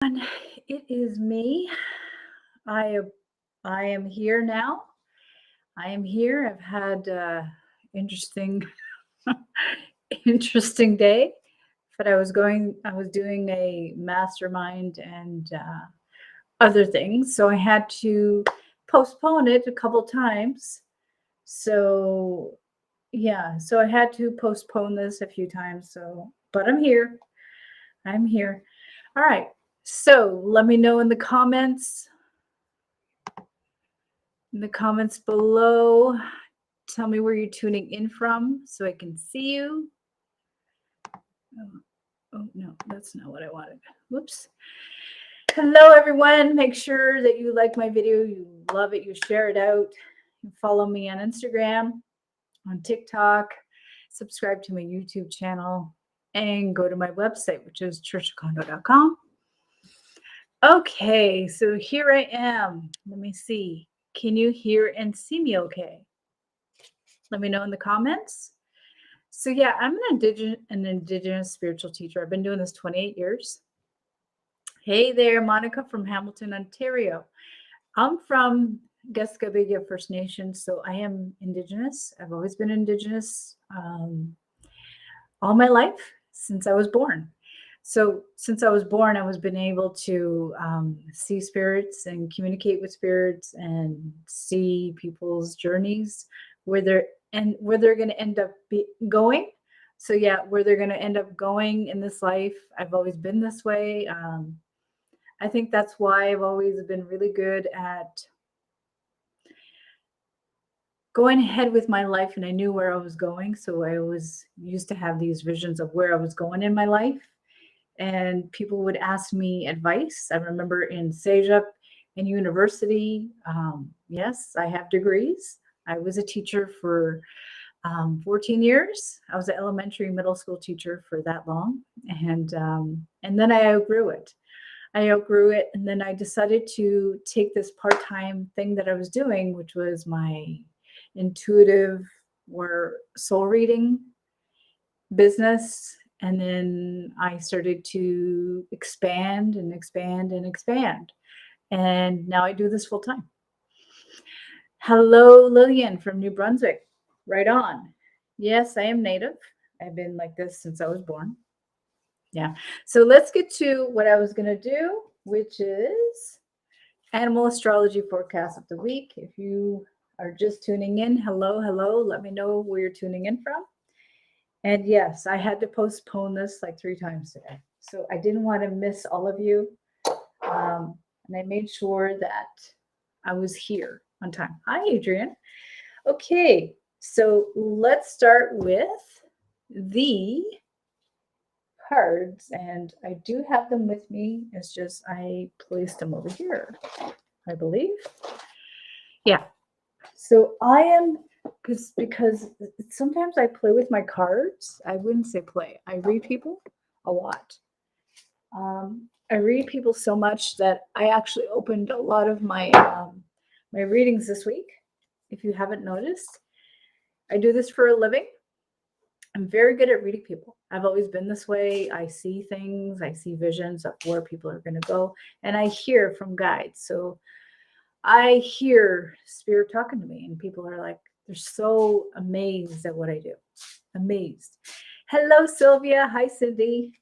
And it is me. I I am here now. I am here. I've had interesting interesting day, but I was doing a mastermind and other things, so I had to postpone it a couple times. So yeah, so I had to postpone this a few times. So, but I'm here. I'm here. All right. So let me know in the comments below. Tell me where you're tuning in from so I can see you. Oh, oh no, that's not what I wanted. Whoops. Hello, everyone. Make sure that you like my video, you love it, you share it out. You follow me on Instagram, on TikTok, subscribe to my YouTube channel, and go to my website, which is churchofcondo.com. Okay, so here I am. Let me see. Can you hear and see me okay? Let me know in the comments. So yeah, I'm an indigenous spiritual teacher. I've been doing this 28 years. Hey there, Monica from Hamilton, Ontario. I'm from Gaskabiga First Nation, so I am indigenous. I've always been indigenous all my life since I was born. So since I was born, I was been able to see spirits and communicate with spirits and see people's journeys where they're going to end up going. So yeah, where they're going to end up going in this life. I've always been this way. I think that's why I've always been really good at going ahead with my life, and I knew where I was going. So I was used to have these visions of where I was going in my life. And people would ask me advice. I remember in CEGEP in university, yes, I have degrees. I was a teacher for 14 years. I was an elementary, middle school teacher for that long, and then I outgrew it. And then I decided to take this part-time thing that I was doing, which was my intuitive or soul reading business. And then I started to expand and expand and expand. And now I do this full time. Hello, Lillian from New Brunswick. Right on. Yes, I am native. I've been like this since I was born. Yeah. So let's get to what I was going to do, which is animal astrology forecast of the week. If you are just tuning in, hello, hello. Let me know where you're tuning in from. And yes, I had to postpone this like 3 times today. So I didn't want to miss all of you. And I made sure that I was here on time. Hi, Adrian. Okay, so let's start with the cards. And I do have them with me. It's just I placed them over here, I believe. Yeah. So I am because sometimes I play with my cards. I wouldn't say play. I read people a lot. I read people so much that I actually opened a lot of my readings this week. If you haven't noticed, I do this for a living. I'm very good at reading people. I've always been this way. I see things, I see visions of where people are going to go, and I hear from guides. So I hear spirit talking to me, and people are like, they're so amazed at what I do. Amazed. Hello, Sylvia. Hi, Cindy.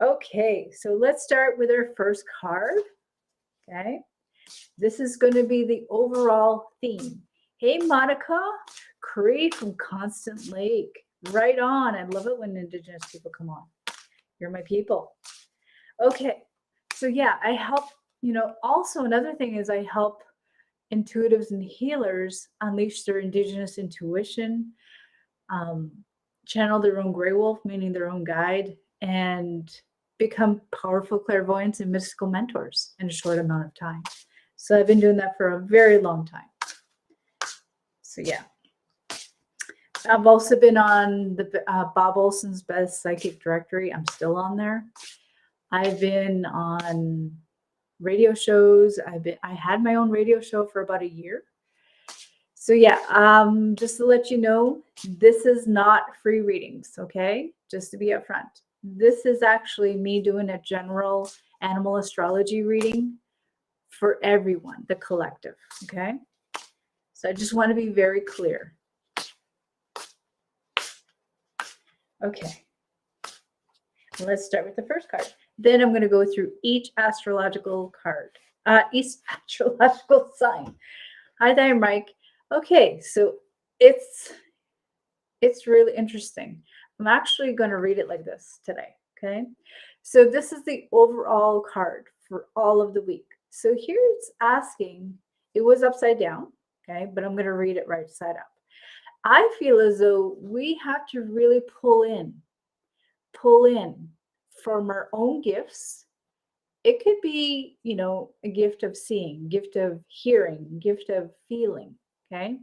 Okay, so let's start with our first card. Okay, this is going to be the overall theme. Hey, Monica, Cree from Constant Lake. Right on. I love it when Indigenous people come on. You're my people. Okay, so yeah, I help, also another thing is I help intuitives and healers unleash their Indigenous intuition, channel their own gray wolf, meaning their own guide, and become powerful clairvoyants and mystical mentors in a short amount of time. So I've been doing that for a very long time. So yeah. I've also been on the Bob Olson's Best Psychic Directory. I'm still on there. I've been on radio shows. I had my own radio show for about a year. So yeah, just to let you know, this is not free readings, okay? Just to be upfront. This is actually me doing a general animal astrology reading for everyone, the collective. Okay. So I just want to be very clear. Okay. Let's start with the first card. Then I'm going to go through each astrological card, each astrological sign. Hi there, Mike. Okay, so it's really interesting. I'm actually going to read it like this today. Okay, so this is the overall card for all of the week. So here it's asking. It was upside down. Okay, but I'm going to read it right side up. I feel as though we have to really pull in from our own gifts. It could be, a gift of seeing, gift of hearing, gift of feeling, okay?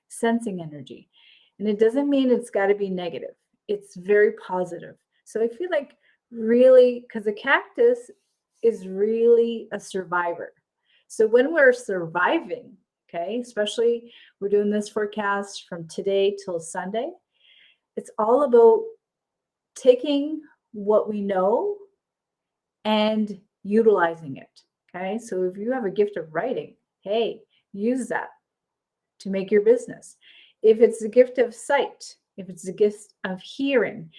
Sensing energy. And it doesn't mean it's got to be negative. It's very positive. So I feel like really, because the cactus is really a survivor. So when we're surviving, okay, especially we're doing this forecast from today till Sunday, it's all about taking what we know and utilizing it. Okay. So if you have a gift of writing, hey, use that to make your business. If it's a gift of sight, if it's a gift of hearing,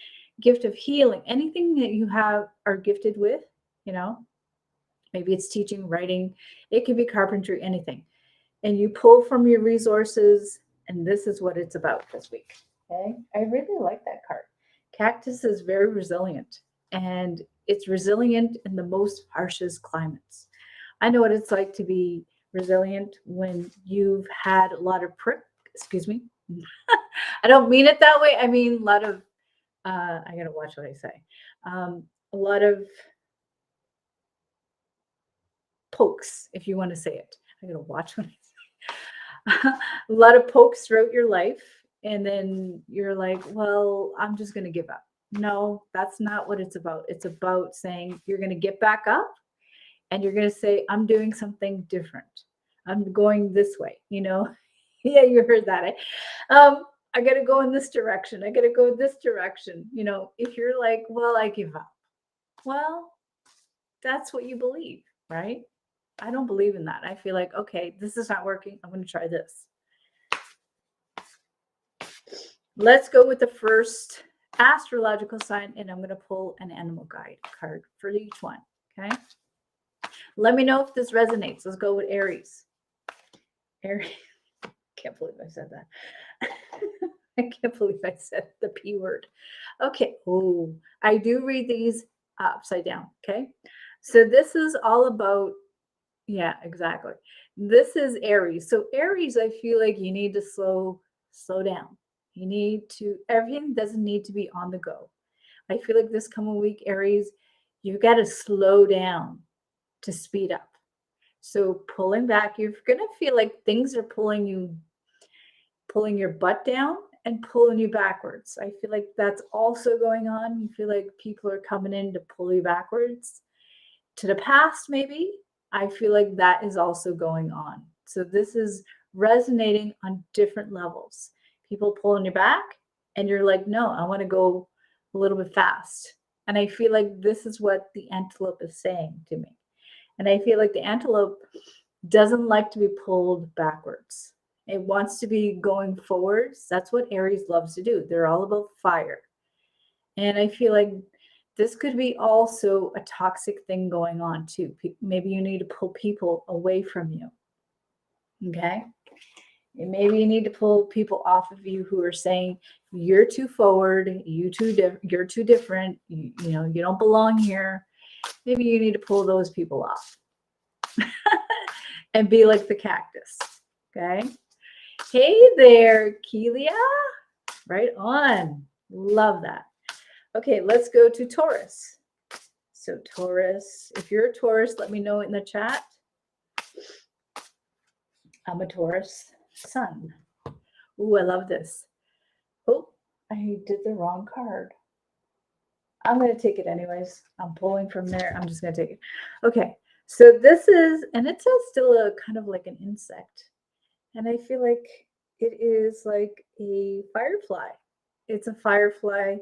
gift of healing, anything that you are gifted with, maybe it's teaching, writing, it could be carpentry, anything. And you pull from your resources, and this is what it's about this week. Okay. I really like that card. Cactus is very resilient, and it's resilient in the most harshest climates. I know what it's like to be resilient when you've had a lot of excuse me. I don't mean it that way. I mean a lot of, I gotta watch what I say. A lot of pokes, if you want to say it. I gotta watch what I say. A lot of pokes throughout your life, and then you're like, well, I'm just gonna give up. No, that's not what it's about. It's about saying you're going to get back up and you're going to say, I'm doing something different. I'm going this way, Yeah, you heard that. I got to go in this direction. I got to go this direction. If you're like, well, I give up. Well, that's what you believe, right? I don't believe in that. I feel like, okay, this is not working. I'm going to try this. Let's go with the first astrological sign, and I'm going to pull an animal guide card for each one. Okay. Let me know if this resonates. Let's go with Aries. Aries. Can't believe I said that. I can't believe I said the P word. Okay. Oh, I do read these upside down. Okay. So this is all about, yeah, exactly. This is Aries. So Aries, I feel like you need to slow down. You need to, everything doesn't need to be on the go. I feel like this coming week, Aries, you got to slow down to speed up. So pulling back, you're going to feel like things are pulling your butt down and pulling you backwards. I feel like that's also going on. You feel like people are coming in to pull you backwards to the past, maybe. I feel like that is also going on. So this is resonating on different levels. People pulling you back, and you're like, no, I want to go a little bit fast. And I feel like this is what the antelope is saying to me. And I feel like the antelope doesn't like to be pulled backwards. It wants to be going forwards. That's what Aries loves to do. They're all about fire. And I feel like this could be also a toxic thing going on too. Maybe you need to pull people away from you. Okay. And maybe you need to pull people off of you who are saying you're too forward, you're too different, you don't belong here. Maybe you need to pull those people off and be like the cactus. Okay. Hey there, Kelia. Right on. Love that. Okay, let's go to Taurus. So Taurus, if you're a Taurus, let me know in the chat. I'm a Taurus sun. Ooh, I love this. Oh, I did the wrong card. I'm going to take it anyways. I'm pulling from there. I'm just going to take it. Okay, so this is, and it says still a kind of like an insect. And I feel like it is like a firefly. It's a firefly.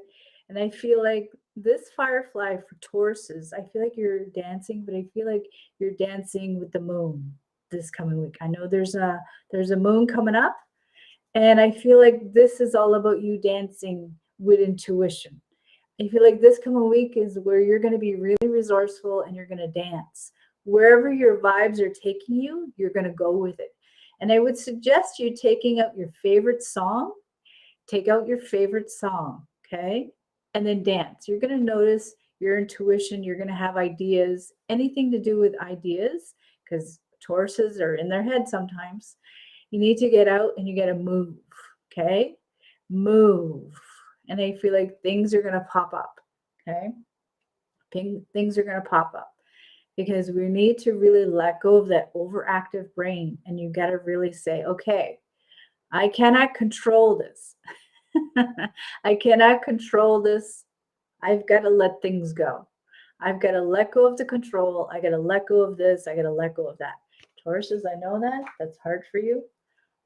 And I feel like this firefly for Tauruses, I feel like you're dancing, but I feel like you're dancing with the moon this coming week. I know there's a moon coming up, and I feel like this is all about you dancing with intuition. I feel like this coming week is where you're going to be really resourceful and you're going to dance. Wherever your vibes are taking you, you're going to go with it. And I would suggest you taking out your favorite song. Take out your favorite song, okay? And then dance. You're going to notice your intuition. You're going to have ideas, anything to do with ideas, because Tauruses are in their head sometimes. You need to get out and you got to move, okay? Move. And I feel like things are going to pop up, okay? Things are going to pop up because we need to really let go of that overactive brain. And you got to really say, okay, I cannot control this. I cannot control this. I've got to let things go. I've got to let go of the control. I got to let go of this. I got to let go of that. Tauruses, I know that. That's hard for you.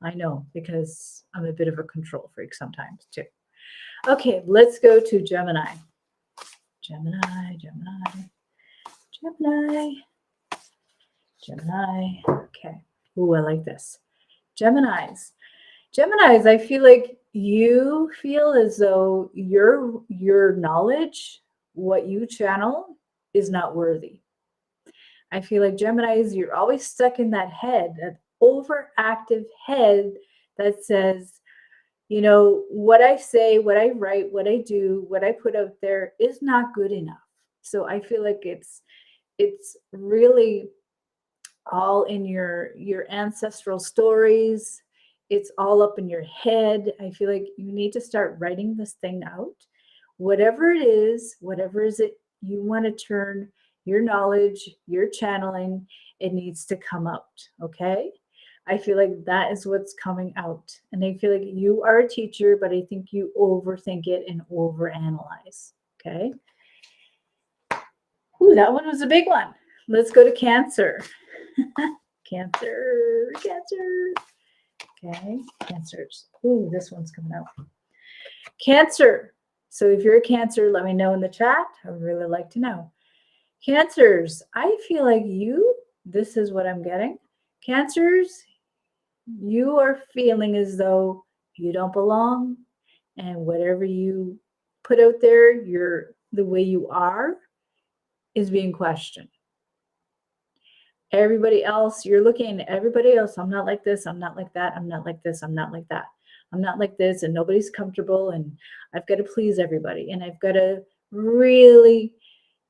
I know because I'm a bit of a control freak sometimes too. Okay, let's go to Gemini. Gemini, Gemini, Gemini, Gemini. Okay. Ooh, I like this. Geminis. Geminis, I feel like you feel as though your knowledge, what you channel, is not worthy. I feel like Geminis, you're always stuck in that head, that overactive head that says, you know, what I say, what I write, what I do, what I put out there is not good enough. So I feel like it's really all in your ancestral stories. It's all up in your head. I feel like you need to start writing this thing out. Whatever it is it you want to turn your knowledge, your channeling, it needs to come out, okay? I feel like that is what's coming out. And I feel like you are a teacher, but I think you overthink it and overanalyze, okay? Ooh, that one was a big one. Let's go to Cancer. Cancer, Cancer. Okay, Cancers. Ooh, this one's coming out. Cancer. So if you're a Cancer, let me know in the chat. I would really like to know. Cancers, I feel like this is what I'm getting. Cancers, you are feeling as though you don't belong, and whatever you put out there, the way you are is being questioned. Everybody else, you're looking at everybody else. I'm not like this. I'm not like that. I'm not like this. I'm not like that. I'm not like this. And nobody's comfortable. And I've got to please everybody. And I've got to really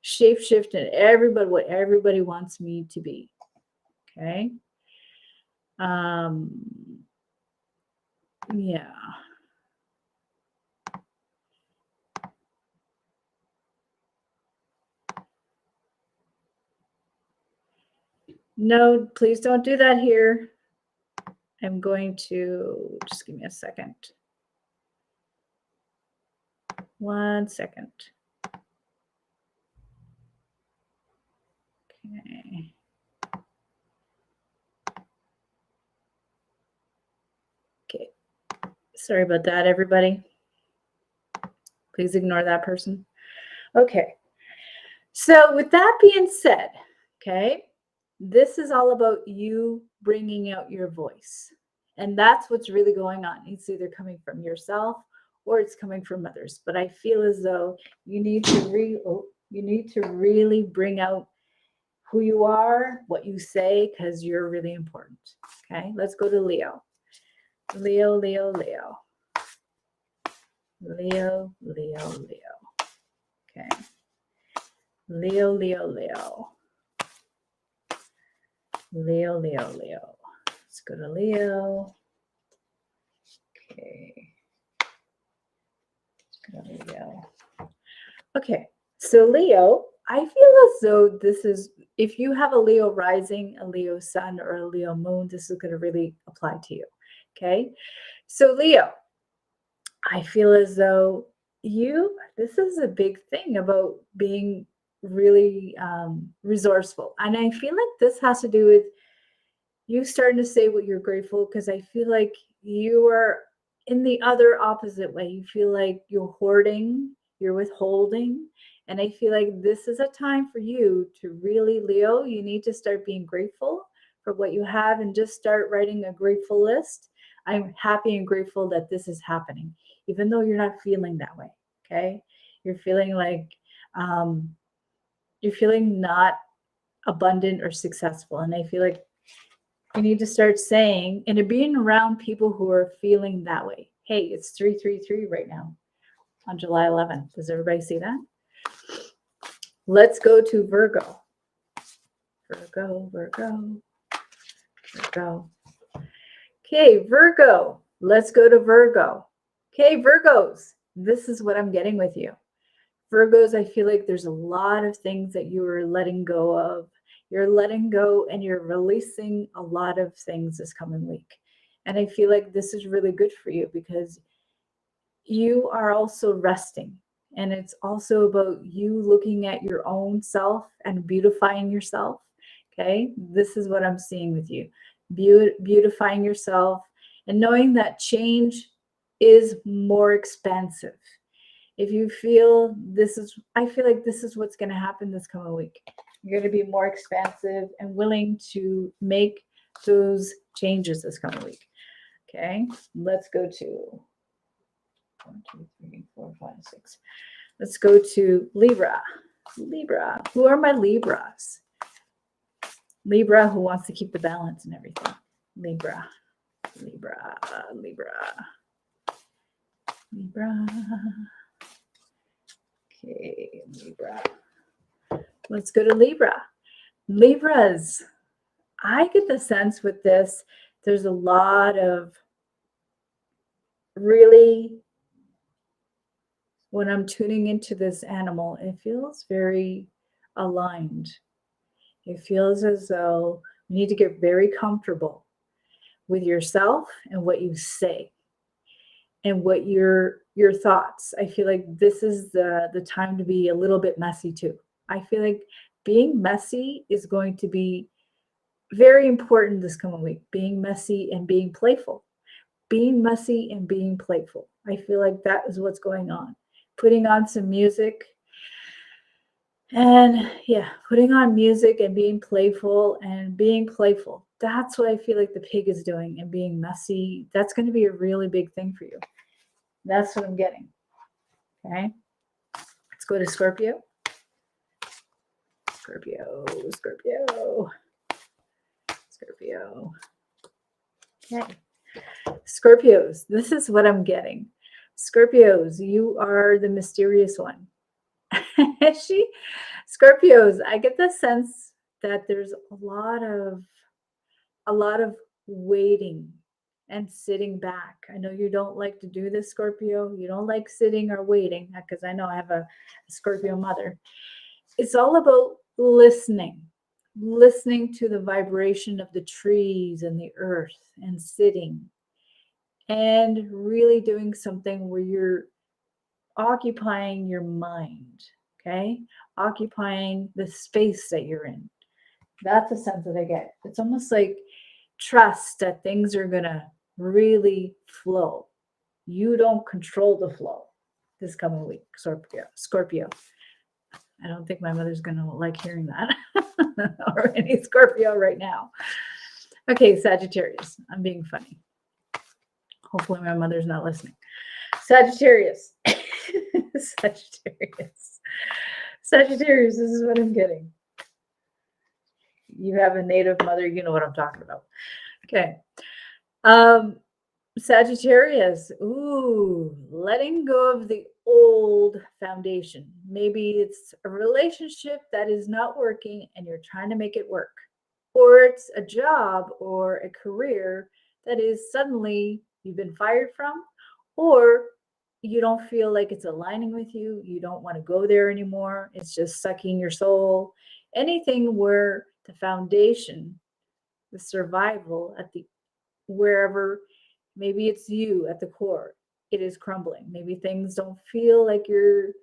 shape shift in everybody, what everybody wants me to be. Okay. Yeah. No, please don't do that here. I'm going to just give me a second. 1 second. Okay. Okay. Sorry about that, everybody. Please ignore that person. Okay. So with that being said, okay, this is all about you bringing out your voice. And that's what's really going on. It's either coming from yourself or it's coming from others. But I feel as though you need to really bring out who you are, what you say, because you're really important. Okay, let's go to Leo. Leo, Leo, Leo. Leo, Leo, Leo. Okay. Leo, Leo, Leo. Leo, Leo, Leo. Let's go to Leo. Okay. Let's go to Leo. Okay. So Leo, I feel as though this is, if you have a Leo rising, a Leo sun, or a Leo moon, this is going to really apply to you. Okay. So Leo, I feel as though this is a big thing about being really resourceful. And I feel like this has to do with you starting to say what you're grateful, because I feel like you are in the other opposite way. You feel like you're hoarding, you're withholding. And I feel like this is a time for you to really, Leo, you need to start being grateful for what you have and just start writing a grateful list. I'm happy and grateful that this is happening, even though you're not feeling that way. Okay. You're feeling like, um, you're feeling not abundant or successful. And I feel like you need to start saying and being around people who are feeling that way. Hey, it's 333 right now on July 11th. Does everybody see that? Let's go to Virgo. Virgo, Virgo, Virgo. Okay, Virgo. Let's go to Virgo. Okay, Virgos. This is what I'm getting with you. Virgos, I feel like there's a lot of things that you are letting go of. You're letting go and you're releasing a lot of things this coming week. And I feel like this is really good for you because you are also resting. And it's also about you looking at your own self and beautifying yourself. Okay. This is what I'm seeing with you, beautifying yourself and knowing that change is more expensive. If you feel this is, I feel like this is what's going to happen this coming week. You're going to be more expansive and willing to make those changes this coming week. Okay. Let's go to 1, 2, 3, 4, 5, 6. Let's go to Libra. Libra. Who are my Libras? Libra who wants to keep the balance and everything. Libra. Libra. Libra. Libra. Okay, Libra. Let's go to Libra. Libras. I get the sense with this, there's a lot of really, when I'm tuning into this animal, it feels very aligned. It feels as though you need to get very comfortable with yourself and what you say and what your thoughts. I feel like this is the time to be a little bit messy too. I feel like being messy is going to be very important this coming week. Being messy and being playful. Being messy and being playful. I feel like that is what's going on. Putting on some music. And yeah, putting on music and being playful and being playful. That's what I feel like the pig is doing and being messy. That's going to be a really big thing for you. That's what I'm getting. Okay. Let's go to Scorpio. Scorpio, Scorpio, Scorpio. Okay. Scorpios, this is what I'm getting. Scorpios, you are the mysterious one. Scorpios, I get the sense that there's a lot of waiting and sitting back. I know you don't like to do this, Scorpio. You don't like sitting or waiting because I know I have a Scorpio mother. It's all about listening to the vibration of the trees and the earth and sitting and really doing something where you're occupying your mind, okay? Occupying the space that you're in. That's the sense that I get. It's almost like trust that things are going to really flow. You don't control the flow this coming week, Scorpio. I don't think my mother's going to like hearing that or any Scorpio right now. Okay, Sagittarius. I'm being funny. Hopefully my mother's not listening. Sagittarius. Sagittarius, this is what I'm getting. You have a native mother, you know what I'm talking about. Okay. Sagittarius, letting go of the old foundation. Maybe it's a relationship that is not working and you're trying to make it work. Or it's a job or a career that is suddenly you've been fired from, or you don't feel like it's aligning with you. You don't want to go there anymore. It's just sucking your soul. Anything where the foundation, the survival at the wherever, maybe it's you at the core, it is crumbling. Maybe things don't feel like you're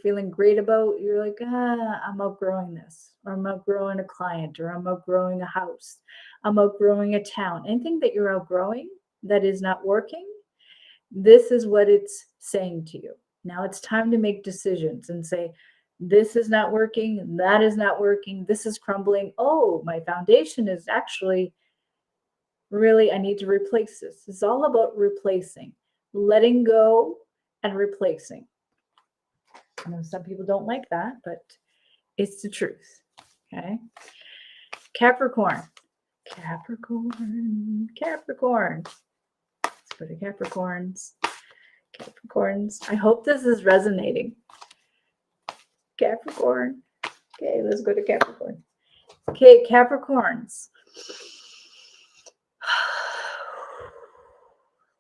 feeling great about. You're like, I'm outgrowing this, or I'm outgrowing a client, or I'm outgrowing a house, I'm outgrowing a town. Anything that you're outgrowing that is not working, this is what it's saying to you. Now it's time to make decisions and say, this is not working, that is not working, this is crumbling. Oh, my foundation is actually really, I need to replace this. It's all about replacing, letting go and replacing. I know some people don't like that, but it's the truth. Okay. Capricorn. Capricorn. Capricorn. Let's go to Capricorns. Capricorns. I hope this is resonating. Capricorn. Okay, let's go to Capricorn. Okay, Capricorns.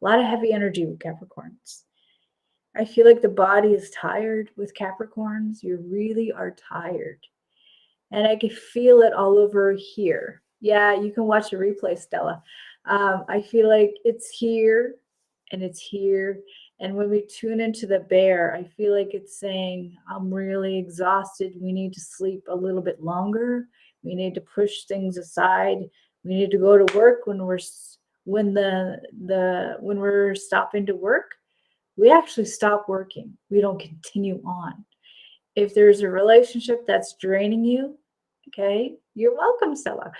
A lot of heavy energy with Capricorns. I feel like the body is tired with Capricorns. You really are tired. And I can feel it all over here. Yeah, you can watch the replay, Stella. I feel like it's here and it's here. And when we tune into the bear, I feel like it's saying, I'm really exhausted. We need to sleep a little bit longer. We need to push things aside. We need to go to work when we're stopping to work. We actually stop working. We don't continue on. If there's a relationship that's draining you, okay, you're welcome, Stella.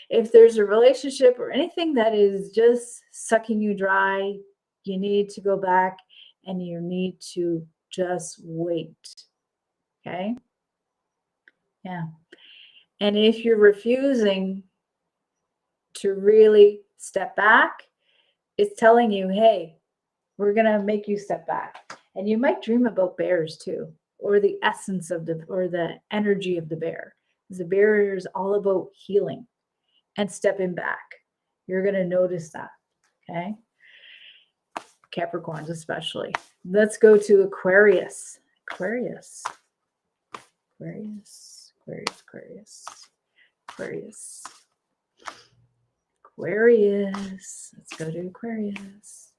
If there's a relationship or anything that is just sucking you dry, you need to go back and you need to just wait. Okay? Yeah. And if you're refusing to really step back, it's telling you, hey, we're going to make you step back. And you might dream about bears too, or the essence of the energy of the bear. Because the bear is all about healing and stepping back. You're going to notice that. Okay? Capricorns especially. Let's go to Aquarius. Aquarius. Aquarius. Aquarius. Aquarius. Aquarius. Aquarius. Let's go to Aquarius.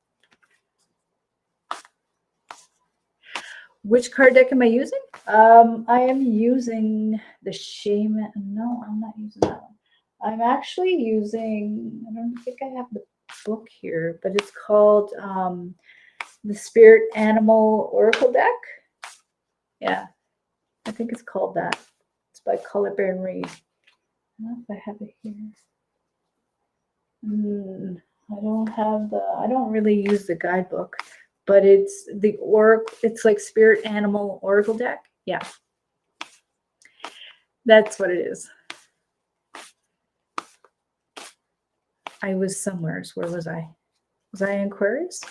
Which card deck am I using? I am using the Shaman. No, I'm not using that one. I'm actually using, I don't think I have the book here, but it's called the Spirit Animal Oracle deck. Yeah, I think it's called that. It's by Colette Baron Reed. I don't know if I have it here. I don't really use the guidebook, but it's the Oracle, it's like Spirit Animal Oracle deck. Yeah. That's what it is. I was somewhere. Where was I? Was I in Aquarius?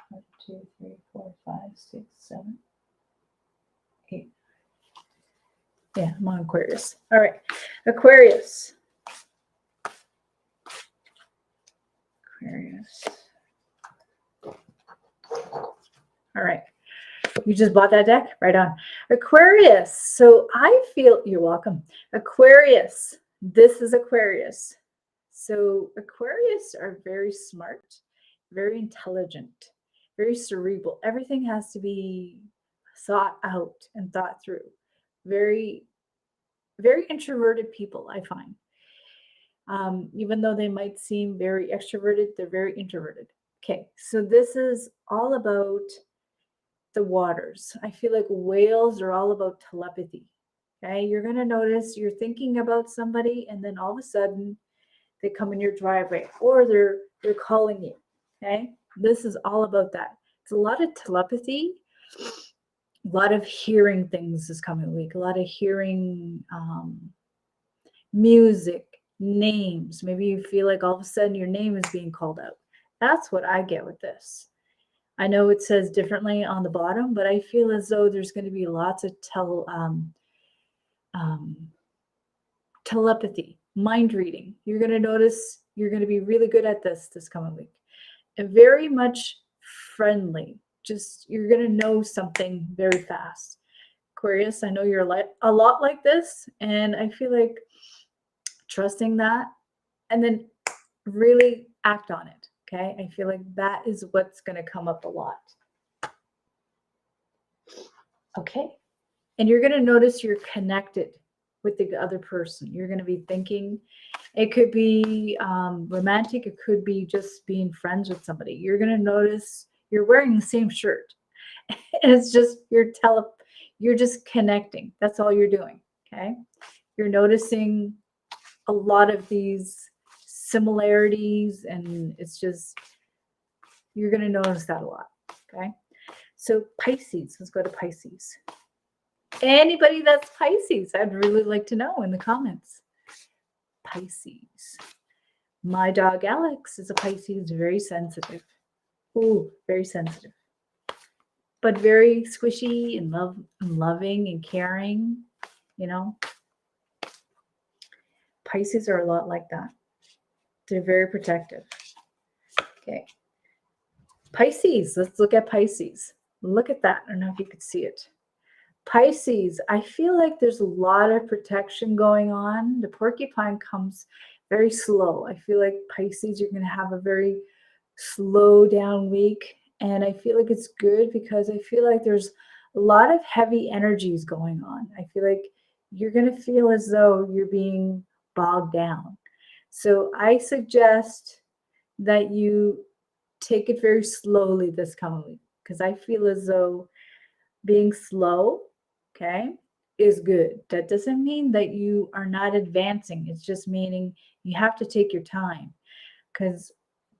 1, 2, 3, 4, 5, 6, 7, 8. Yeah, I'm on Aquarius. All right. Aquarius. Aquarius. All right. You just bought that deck? Right on. Aquarius. So I feel, you're welcome. Aquarius. This is Aquarius. So Aquarius are very smart, very intelligent, very cerebral. Everything has to be thought out and thought through. Very, very introverted people, I find. Even though they might seem very extroverted, they're very introverted. Okay, so this is all about the waters. I feel like whales are all about telepathy. Okay, you're going to notice you're thinking about somebody and then all of a sudden they come in your driveway or they're calling you. Okay, this is all about that. It's a lot of telepathy, a lot of hearing things this coming week, a lot of hearing music, names. Maybe you feel like all of a sudden your name is being called out. That's what I get with this. I know it says differently on the bottom, but I feel as though there's going to be lots of telepathy, mind reading. You're going to notice you're going to be really good at this coming week. And very much friendly. Just you're going to know something very fast. Aquarius, I know you're a lot like this, and I feel like trusting that and then really act on it. Okay, I feel like that is what's going to come up a lot. Okay, and you're going to notice you're connected with the other person. You're going to be thinking, it could be romantic, it could be just being friends with somebody. You're going to notice You're wearing the same shirt. It's just you're just connecting. That's all you're doing. Okay. You're noticing a lot of these similarities, and it's just you're going to notice that a lot. Okay. So Pisces, let's go to Pisces. Anybody that's Pisces, I'd really like to know in the comments. Pisces. My dog Alex is a Pisces, very sensitive. Ooh, very sensitive. But very squishy and loving and caring, you know. Pisces are a lot like that. They're very protective. Okay. Pisces, let's look at Pisces. Look at that. I don't know if you could see it. Pisces, I feel like there's a lot of protection going on. The porcupine comes very slow. I feel like Pisces, you're going to have a very slow down week. And I feel like it's good because I feel like there's a lot of heavy energies going on. I feel like you're going to feel as though you're being bogged down. So I suggest that you take it very slowly this coming week because I feel as though being slow, okay, is good. That doesn't mean that you are not advancing. It's just meaning you have to take your time because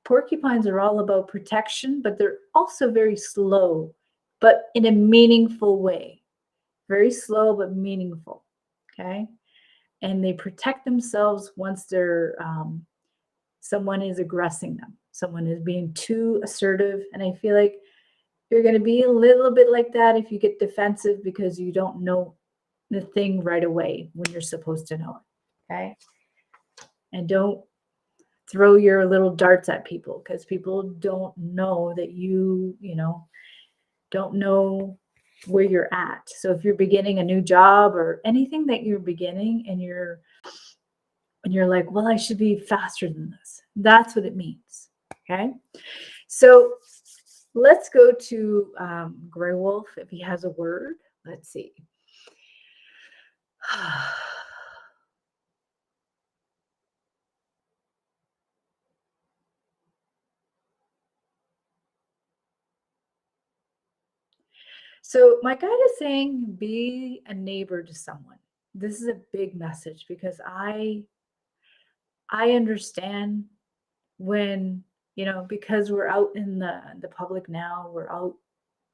porcupines are all about protection, but they're also very slow, but in a meaningful way. Very slow, but meaningful. Okay. And they protect themselves once someone is aggressing them. Someone is being too assertive. And I feel like you're going to be a little bit like that if you get defensive because you don't know the thing right away when you're supposed to know it. Okay. And don't throw your little darts at people because people don't know that don't know where you're at. So if you're beginning a new job or anything that you're beginning and you're like, well, I should be faster than this. That's what it means. Okay. So let's go to Grey Wolf if he has a word. Let's see. So my guide is saying be a neighbor to someone. This is a big message because I understand when, because we're out in the public now, we're out,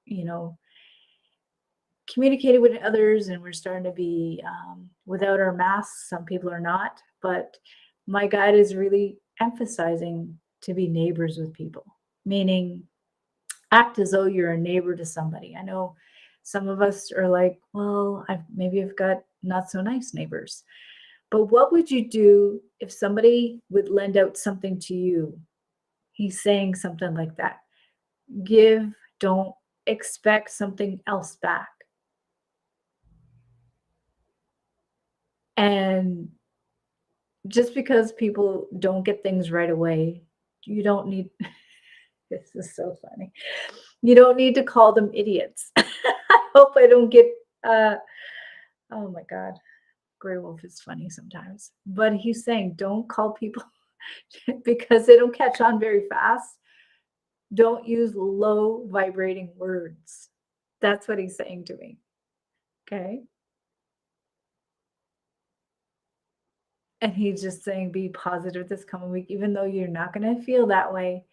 you know, communicating with others and we're starting to be without our masks. Some people are not, but my guide is really emphasizing to be neighbors with people, meaning act as though you're a neighbor to somebody. I know some of us are like, well, I've got not so nice neighbors. But what would you do if somebody would lend out something to you? He's saying something like that. Give, don't expect something else back. And just because people don't get things right away, you don't need, this is so funny. You don't need to call them idiots. I hope I don't get, oh my God, Grey Wolf is funny sometimes. But he's saying don't call people because they don't catch on very fast. Don't use low vibrating words. That's what he's saying to me. Okay. And he's just saying be positive this coming week, even though you're not going to feel that way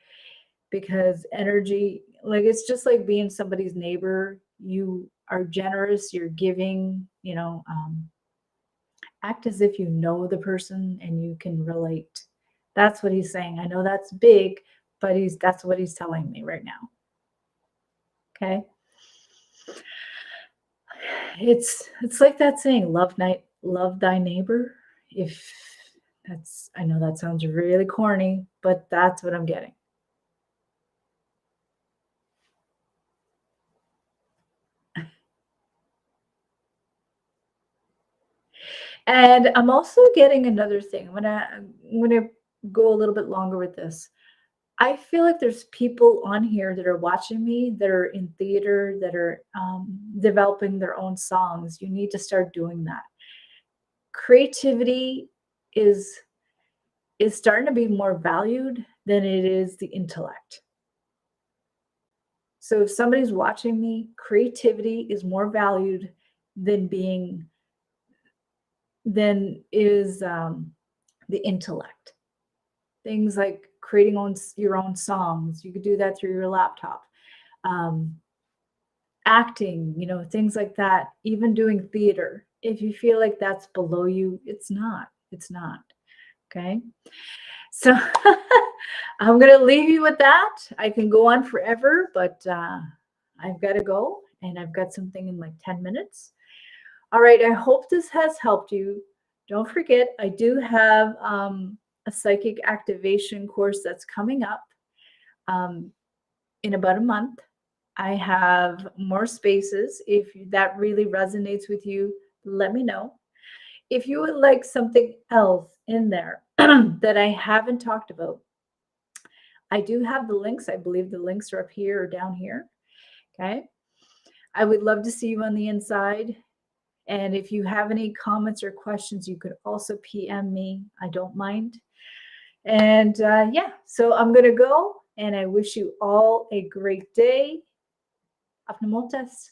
because energy, like it's just like being somebody's neighbor. You are generous, you're giving, act as if you know the person and you can relate. That's what he's saying. I know that's big, but that's what he's telling me right now. Okay. It's like that saying, love thy neighbor. If I know that sounds really corny, but that's what I'm getting. And I'm also getting another thing. I'm gonna go a little bit longer with this. I feel like there's people on here that are watching me that are in theater that are developing their own songs. You need to start doing that. Creativity is starting to be more valued than it is the intellect. So if somebody's watching me, creativity is more valued than the intellect. Things like creating your own songs, you could do that through your laptop. Um, Acting, things like that, even doing theater. If you feel like that's below you, it's not. It's not. Okay. So I'm going to leave you with that. I can go on forever, but I've got to go and I've got something in like 10 minutes. All right. I hope this has helped you. Don't forget, I do have a psychic activation course that's coming up in about a month. I have more spaces. If that really resonates with you, let me know. If you would like something else in there that I haven't talked about, I do have the links. I believe the links are up here or down here. Okay. I would love to see you on the inside. And if you have any comments or questions, you could also PM me. I don't mind. And yeah, so I'm going to go and I wish you all a great day. Apnemotas.